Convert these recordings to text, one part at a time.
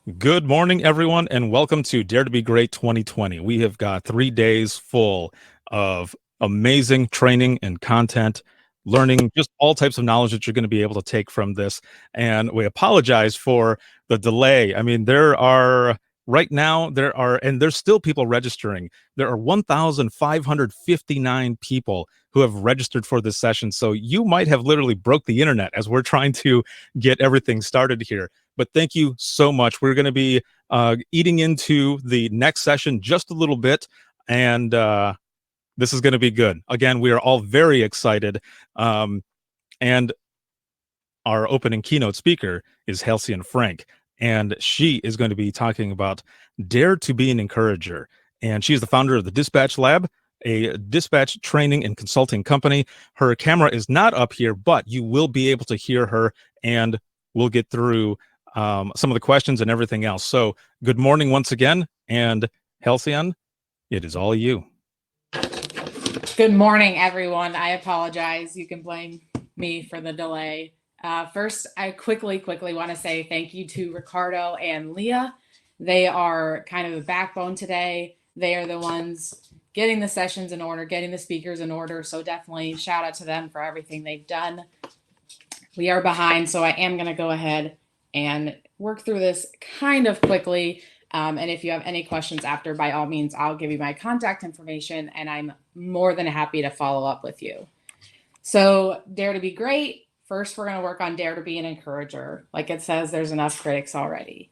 Good morning, everyone, and welcome to Dare to Be Great 2020. We have got 3 days full of amazing training and content, learning just all types of knowledge that you're going to be able to take from this. And we apologize for the delay. I mean, and there's still people registering. There are 1,559 people who have registered for this session. So you might have literally broke the internet as we're trying to get everything started here. But thank you so much. We're going to be eating into the next session just a little bit, and this is going to be good. Again, we are all very excited. And our opening keynote speaker is Halcyon Frank, and she is going to be talking about Dare to Be an Encourager. And she's the founder of the Dispatch Lab, a dispatch training and consulting company. Her camera is not up here, but you will be able to hear her, and we'll get through some of the questions and everything else. So good morning once again, and Halcyon, it is all you. Good morning, everyone. I apologize. You can blame me for the delay. First, I quickly want to say thank you to Ricardo and Leah. They are kind of the backbone today. They are the ones getting the sessions in order, getting the speakers in order. So definitely shout out to them for everything they've done. We are behind, so I am going to go ahead and work through this kind of quickly. And if you have any questions after, by all means, I'll give you my contact information, and I'm more than happy to follow up with you. So Dare to Be Great. First, we're going to work on Dare to Be an Encourager. Like it says, there's enough critics already.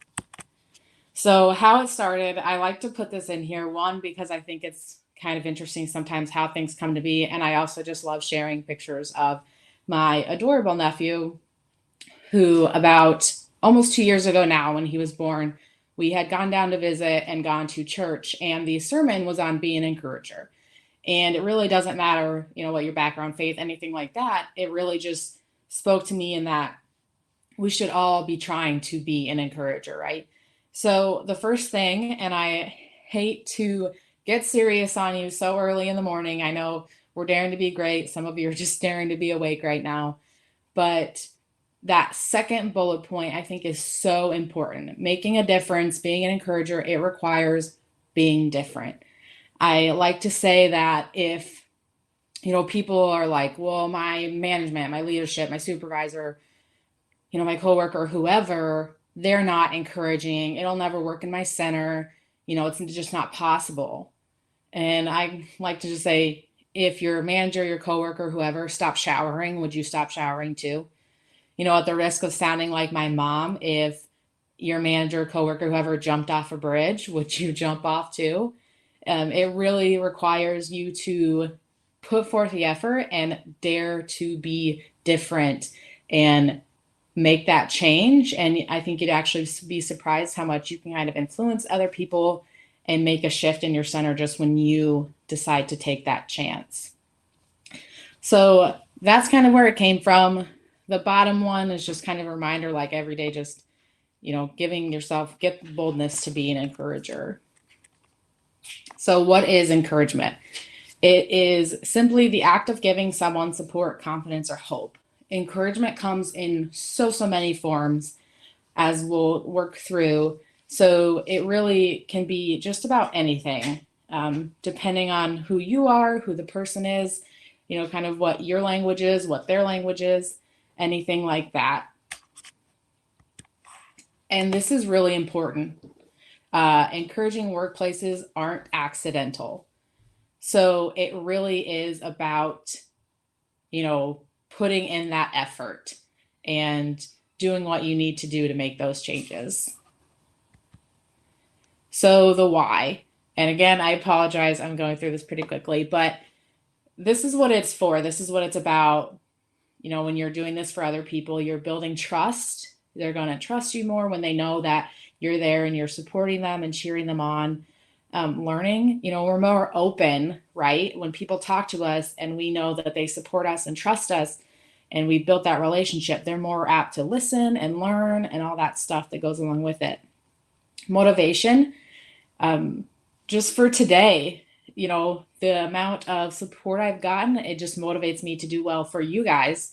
So how it started, I like to put this in here, one, because I think it's kind of interesting sometimes how things come to be. And I also just love sharing pictures of my adorable nephew, who about almost 2 years ago now, when he was born, we had gone down to visit and gone to church, and the sermon was on Be an Encourager. And it really doesn't matter, what your background, faith, anything like that. It really just spoke to me in that we should all be trying to be an encourager, right? So the first thing, and I hate to get serious on you so early in the morning. I know we're daring to be great. Some of you are just daring to be awake right now. But that second bullet point, I think, is so important. Making a difference, being an encourager, it requires being different. I like to say that if, people are like, well, my management, my leadership, my supervisor, my coworker, whoever, they're not encouraging, it'll never work in my center, it's just not possible. And I like to just say, if your manager, your coworker, whoever, stop showering, would you stop showering too? At the risk of sounding like my mom, if your manager, coworker, whoever jumped off a bridge, would you jump off too? It really requires you to put forth the effort and dare to be different and make that change. And I think you'd actually be surprised how much you can kind of influence other people and make a shift in your center just when you decide to take that chance. So that's kind of where it came from. The bottom one is just kind of a reminder, like every day, just, giving yourself, get the boldness to be an encourager. So what is encouragement? It is simply the act of giving someone support, confidence, or hope. Encouragement comes in so many forms, as we'll work through. So it really can be just about anything, depending on who you are, who the person is, kind of what your language is, what their language is, anything like that. And this is really important. Encouraging workplaces aren't accidental. So it really is about, putting in that effort and doing what you need to do to make those changes. So the why, and again, I apologize, I'm going through this pretty quickly, but this is what it's for. This is what it's about. When you're doing this for other people, you're building trust. They're going to trust you more when they know that you're there and you're supporting them and cheering them on. Learning, we're more open, right? When people talk to us and we know that they support us and trust us and we built that relationship, they're more apt to listen and learn and all that stuff that goes along with it. Motivation, just for today, the amount of support I've gotten, it just motivates me to do well for you guys.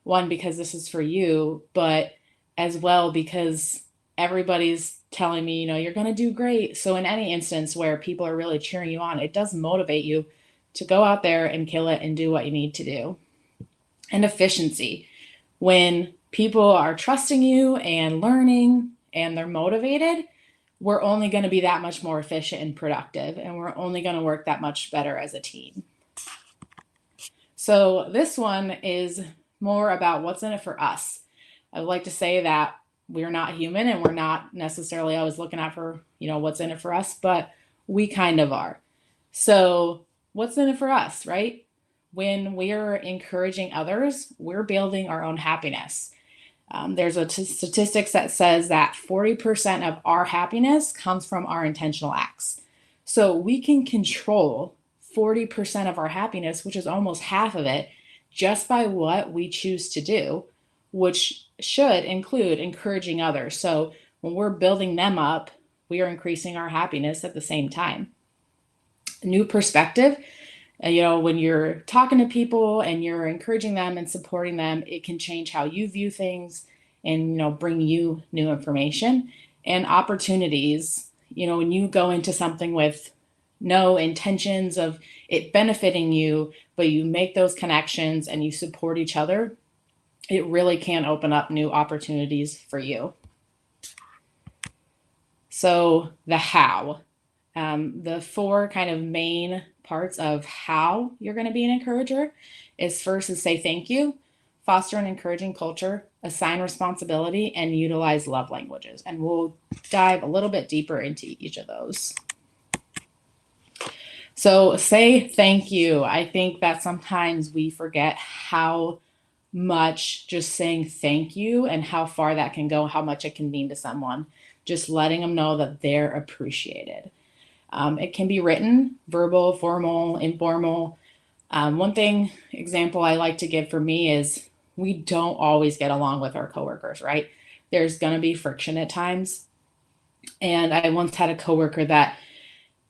One, because this is for you, but as well because everybody's telling me, you're going to do great. So in any instance where people are really cheering you on, it does motivate you to go out there and kill it and do what you need to do. And efficiency. When people are trusting you and learning and they're motivated, we're only going to be that much more efficient and productive, and we're only going to work that much better as a team. So this one is more about what's in it for us. I would like to say that we're not human and we're not necessarily always looking out for, what's in it for us, but we kind of are. So what's in it for us, right? When we're encouraging others, we're building our own happiness. There's a statistics that says that 40% of our happiness comes from our intentional acts. So we can control 40% of our happiness, which is almost half of it, just by what we choose to do, which should include encouraging others. So when we're building them up, we are increasing our happiness at the same time. New perspective. When you're talking to people and you're encouraging them and supporting them, it can change how you view things and, bring you new information and opportunities. When you go into something with no intentions of it benefiting you, but you make those connections and you support each other, it really can open up new opportunities for you. So the how, the 4 kind of main parts of how you're going to be an encourager is first is say thank you, foster an encouraging culture, assign responsibility, and utilize love languages. And we'll dive a little bit deeper into each of those. So say thank you. I think that sometimes we forget how much just saying thank you and how far that can go, how much it can mean to someone. Just letting them know that they're appreciated. It can be written, verbal, formal, informal. One example I like to give for me is we don't always get along with our coworkers, right? There's going to be friction at times. And I once had a coworker that,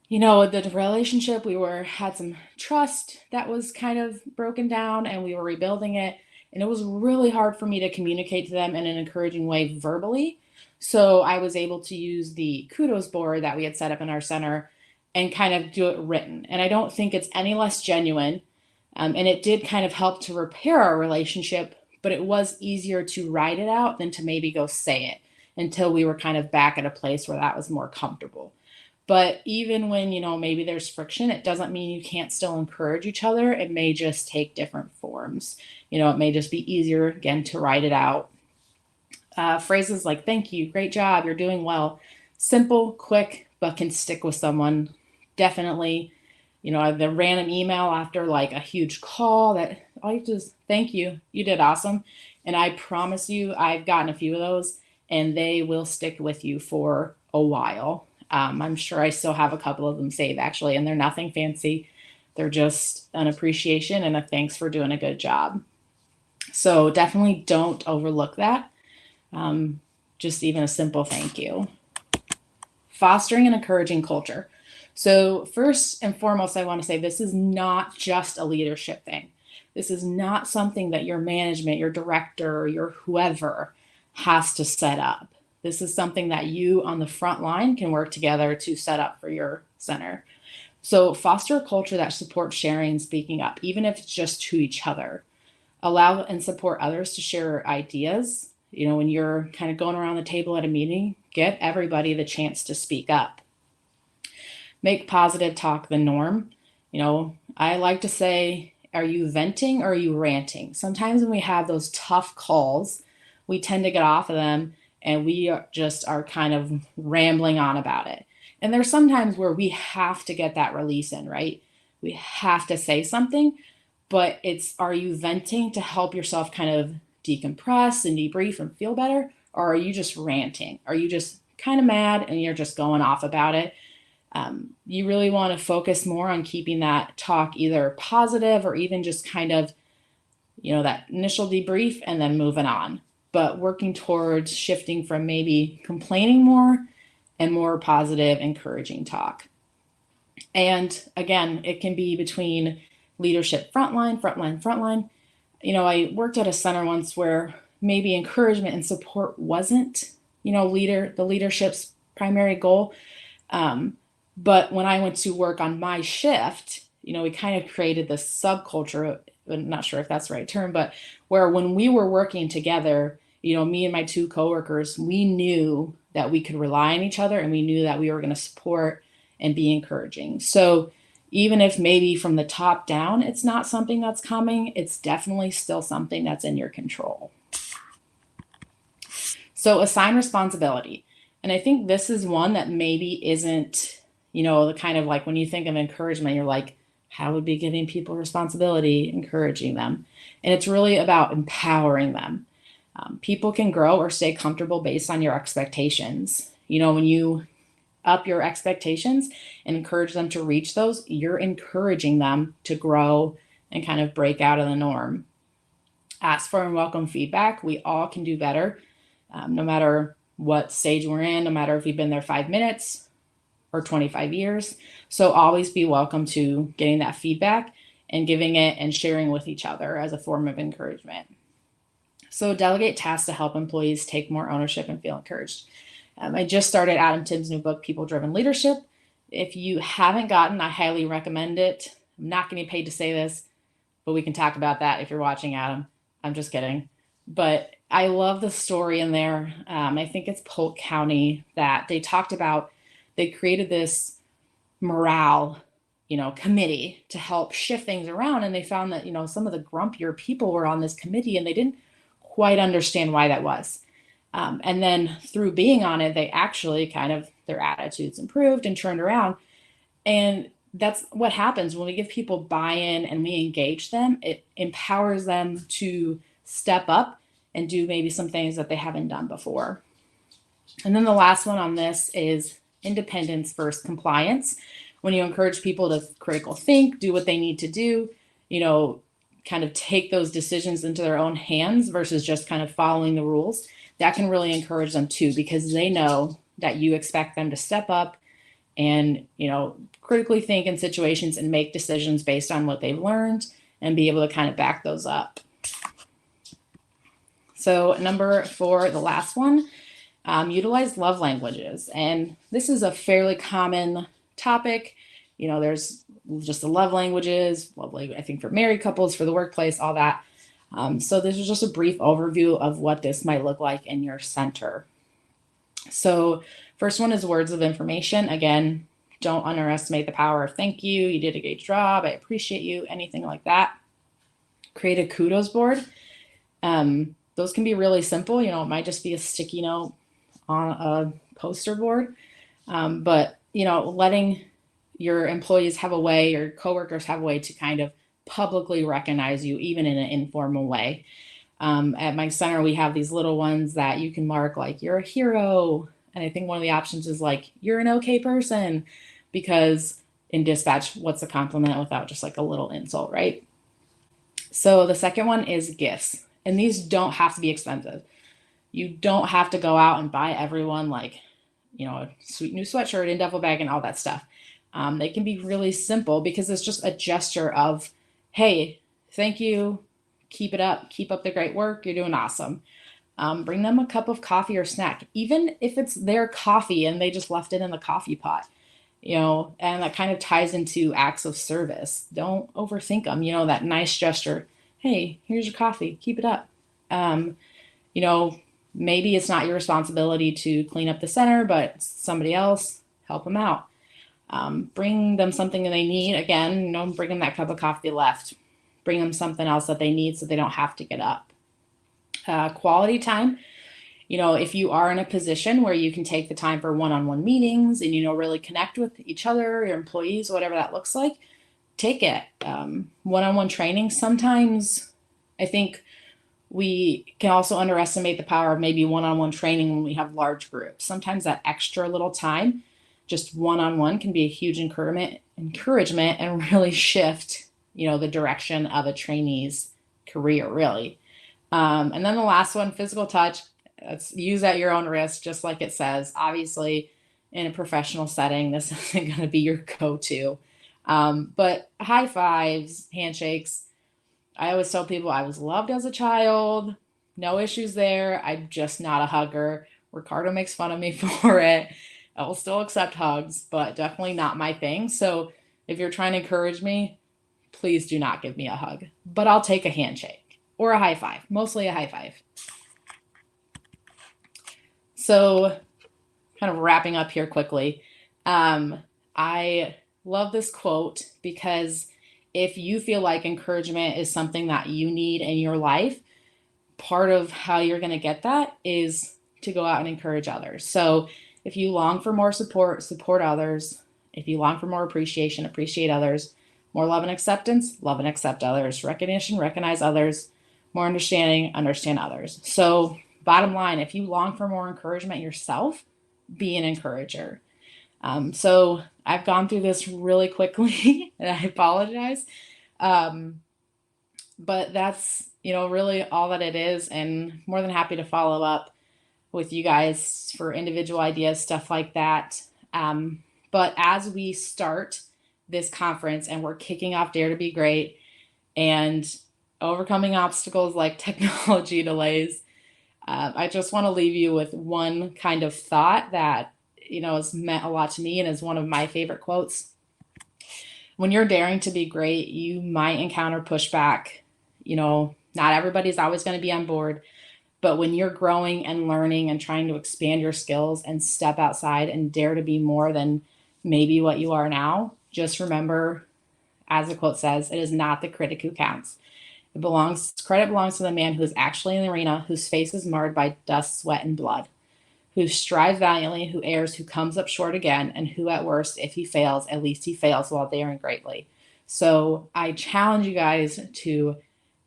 the relationship, had some trust that was kind of broken down and we were rebuilding it. And it was really hard for me to communicate to them in an encouraging way verbally. So I was able to use the kudos board that we had set up in our center and kind of do it written. And I don't think it's any less genuine. And it did kind of help to repair our relationship, but it was easier to write it out than to maybe go say it until we were kind of back at a place where that was more comfortable. But even when, maybe there's friction, it doesn't mean you can't still encourage each other. It may just take different forms. It may just be easier, again, to write it out. Phrases like, thank you, great job, you're doing well. Simple, quick, but can stick with someone. Definitely, the random email after like a huge call that all you just thank you, you did awesome. And I promise you, I've gotten a few of those and they will stick with you for a while. I'm sure I still have a couple of them saved actually, and they're nothing fancy. They're just an appreciation and a thanks for doing a good job. So definitely don't overlook that. Just even a simple thank you. Fostering and encouraging culture. So first and foremost, I want to say this is not just a leadership thing. This is not something that your management, your director, or your whoever has to set up. This is something that you on the front line can work together to set up for your center. So foster a culture that supports sharing and speaking up, even if it's just to each other. Allow and support others to share ideas. When you're kind of going around the table at a meeting, give everybody the chance to speak up. Make positive talk the norm. I like to say, are you venting or are you ranting? Sometimes when we have those tough calls, we tend to get off of them and we are kind of rambling on about it. And there's sometimes where we have to get that release in, right? We have to say something, but are you venting to help yourself kind of decompress and debrief and feel better? Or are you just ranting? Are you just kind of mad and you're just going off about it? You really want to focus more on keeping that talk either positive or even just kind of, that initial debrief and then moving on, but working towards shifting from maybe complaining more and more positive, encouraging talk. And again, it can be between leadership frontline. I worked at a center once where maybe encouragement and support wasn't, the leadership's primary goal. But when I went to work on my shift, we kind of created this subculture. I'm not sure if that's the right term, but where when we were working together, me and my two coworkers, we knew that we could rely on each other, and we knew that we were going to support and be encouraging. So even if maybe from the top down, it's not something that's coming, it's definitely still something that's in your control. So assign responsibility. And I think this is one that maybe isn't, the kind of like when you think of encouragement, you're like, how would be giving people responsibility, encouraging them? And it's really about empowering them. People can grow or stay comfortable based on your expectations. When you up your expectations and encourage them to reach those, you're encouraging them to grow and kind of break out of the norm. Ask for and welcome feedback. We all can do better, no matter what stage we're in, no matter if we've been there 5 minutes or 25 years. So always be welcome to getting that feedback and giving it and sharing with each other as a form of encouragement. So delegate tasks to help employees take more ownership and feel encouraged. I just started Adam Timm's new book, People Driven Leadership. If you haven't gotten, I highly recommend it. I'm not getting paid to say this, but we can talk about that if you're watching, Adam. I'm just kidding. But I love the story in there. I think it's Polk County that they talked about. They created this morale, committee to help shift things around. And they found that, some of the grumpier people were on this committee and they didn't quite understand why that was. And then through being on it, they actually their attitudes improved and turned around. And that's what happens when we give people buy-in and we engage them. It empowers them to step up and do maybe some things that they haven't done before. And then the last one on this is independence versus compliance. When you encourage people to critical think, do what they need to do, kind of take those decisions into their own hands versus just kind of following the rules, that can really encourage them too, because they know that you expect them to step up and, critically think in situations and make decisions based on what they've learned and be able to kind of back those up. So number 4, the last one, utilize love languages. And this is a fairly common topic. There's just the love languages, I think for married couples, for the workplace, all that. So this is just a brief overview of what this might look like in your center. So first one is words of information. Again, don't underestimate the power of thank you. You did a great job. I appreciate you. Anything like that. Create a kudos board. Those can be really simple. It might just be a sticky note on a poster board. But, letting your employees have a way, your coworkers have a way to kind of publicly recognize you, even in an informal way. At my center, we have these little ones that you can mark like you're a hero. And I think one of the options is like, you're an okay person, because in dispatch, what's a compliment without just like a little insult, right? So the second one is gifts. And these don't have to be expensive. You don't have to go out and buy everyone like, a sweet new sweatshirt and duffel bag and all that stuff. They can be really simple because it's just a gesture of, hey, thank you, keep it up, keep up the great work, you're doing awesome. Bring them a cup of coffee or snack, even if it's their coffee and they just left it in the coffee pot, and that kind of ties into acts of service. Don't overthink them, that nice gesture. Hey, here's your coffee, keep it up. Maybe it's not your responsibility to clean up the center, but somebody else, help them out. Bring them something that they need. Again, bring them that cup of coffee left. Bring them something else that they need so they don't have to get up. Quality time. If you are in a position where you can take the time for one-on-one meetings and, really connect with each other, your employees, whatever that looks like, take it. One-on-one training. Sometimes I think we can also underestimate the power of maybe one-on-one training when we have large groups. Sometimes that extra little time, just one-on-one, can be a huge encouragement and really shift, the direction of a trainee's career, really. And then the last one, physical touch. It's use at your own risk, just like it says. Obviously, in a professional setting, this isn't going to be your go-to. But high fives, handshakes. I always tell people I was loved as a child. No issues there. I'm just not a hugger. Ricardo makes fun of me for it. I will still accept hugs, but definitely not my thing. So if you're trying to encourage me, please do not give me a hug, but I'll take a handshake or a high five, mostly a high five. So, kind of wrapping up here quickly, I love this quote because if you feel like encouragement is something that you need in your life, part of how you're going to get that is to go out and encourage others. So, if you long for more support, support others. If you long for more appreciation, appreciate others. More love and accept others. Recognition, recognize others. More understanding, understand others. So, bottom line, if you long for more encouragement yourself, be an encourager. So, I've gone through this really quickly, and I apologize. Um, but that's, really all that it is. And more than happy to follow up with you guys for individual ideas, stuff like that. But as we start this conference and we're kicking off Dare to Be Great and overcoming obstacles like technology delays, I just want to leave you with one kind of thought that, has meant a lot to me and is one of my favorite quotes. When you're daring to be great, you might encounter pushback. Not everybody's always going to be on board, but when you're growing and learning and trying to expand your skills and step outside and dare to be more than maybe what you are now, just remember, as the quote says, it is not the critic who counts. Credit belongs to the man who is actually in the arena, whose face is marred by dust, sweat, and blood, who strives valiantly, who errs, who comes up short again, and who at worst, if he fails, at least he fails while daring greatly. So I challenge you guys to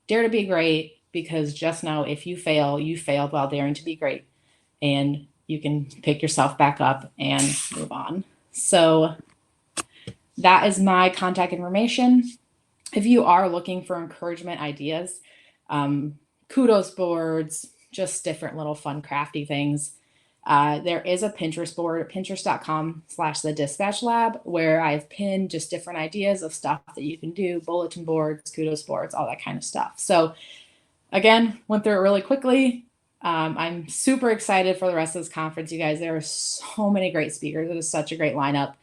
dare to be great, because just know if you fail, you failed while daring to be great, and you can pick yourself back up and move on. So that is my contact information. If you are looking for encouragement ideas, kudos boards, just different little fun crafty things, there is a Pinterest board at pinterest.com/the dispatch lab, where I've pinned just different ideas of stuff that you can do, bulletin boards, kudos boards, all that kind of stuff. So again, went through it really quickly. I'm super excited for the rest of this conference, you guys. There are so many great speakers. It is such a great lineup.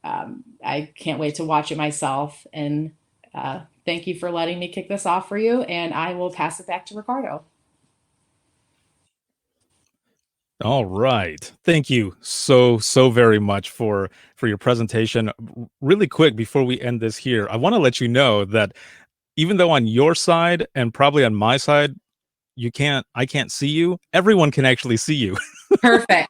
I can't wait to watch it myself. And thank you for letting me kick this off for you. And I will pass it back to Ricardo. All right. Thank you so very much for your presentation. Really quick before we end this here, I want to let you know that even though on your side and probably on my side, I can't see you, everyone can actually see you. Perfect.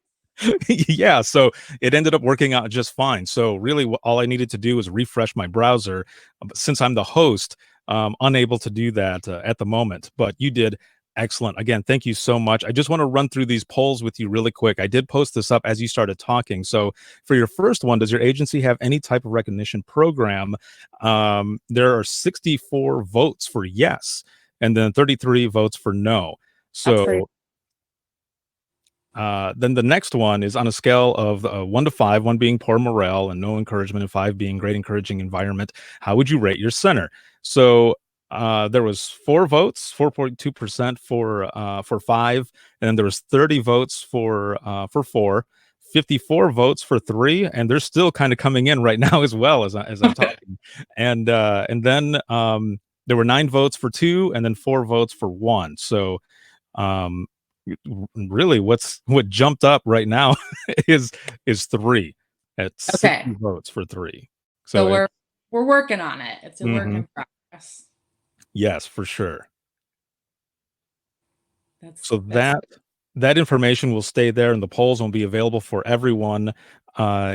Yeah, so it ended up working out just fine. So really all I needed to do was refresh my browser. Since I'm the host, unable to do that at the moment, but you did excellent. Again, thank you so much. I just want to run through these polls with you really quick. I did post this up as you started talking. So for your first one, does your agency have any type of recognition program? There are 64 votes for yes, and then 33 votes for no. So then the next one is on a scale of 1 to 5, 1 being poor morale and no encouragement, and 5 being great encouraging environment. How would you rate your center? So there was 4 votes, 4.2% for 5, and then there was 30 votes for 4, 54 votes for 3, and they're still kind of coming in right now as well as I'm talking. And then there were 9 votes for 2, and then 4 votes for 1. So um really what jumped up right now is 3 at 60 Okay. votes for 3. So So we're working on it. It's a work mhm, in progress. yes, for sure. So That's that information will stay there, and the polls will be available for everyone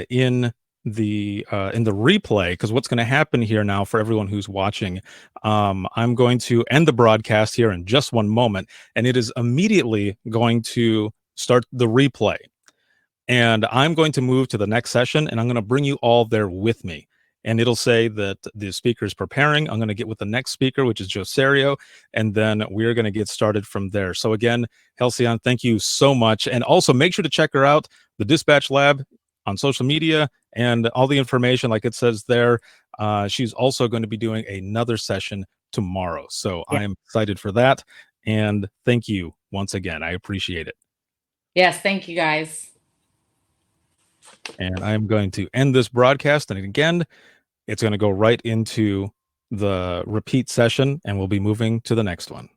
in the replay. Because what's going to happen here now for everyone who's watching, I'm going to end the broadcast here in just one moment, and it is immediately going to start the replay. And I'm going to move to the next session, and I'm going to bring you all there with me. And it'll say that the speaker is preparing. I'm going to get with the next speaker, which is Joe Serio, and then we're going to get started from there. So again, Halcyon, thank you so much. And also make sure to check her out, the Dispatch Lab, on social media, and all the information, like it says there. She's also going to be doing another session tomorrow. So Yeah. I'm excited for that. And thank you once again. I appreciate it. Yes, thank you guys. And I am going to end this broadcast. And again, it's going to go right into the repeat session, and we'll be moving to the next one.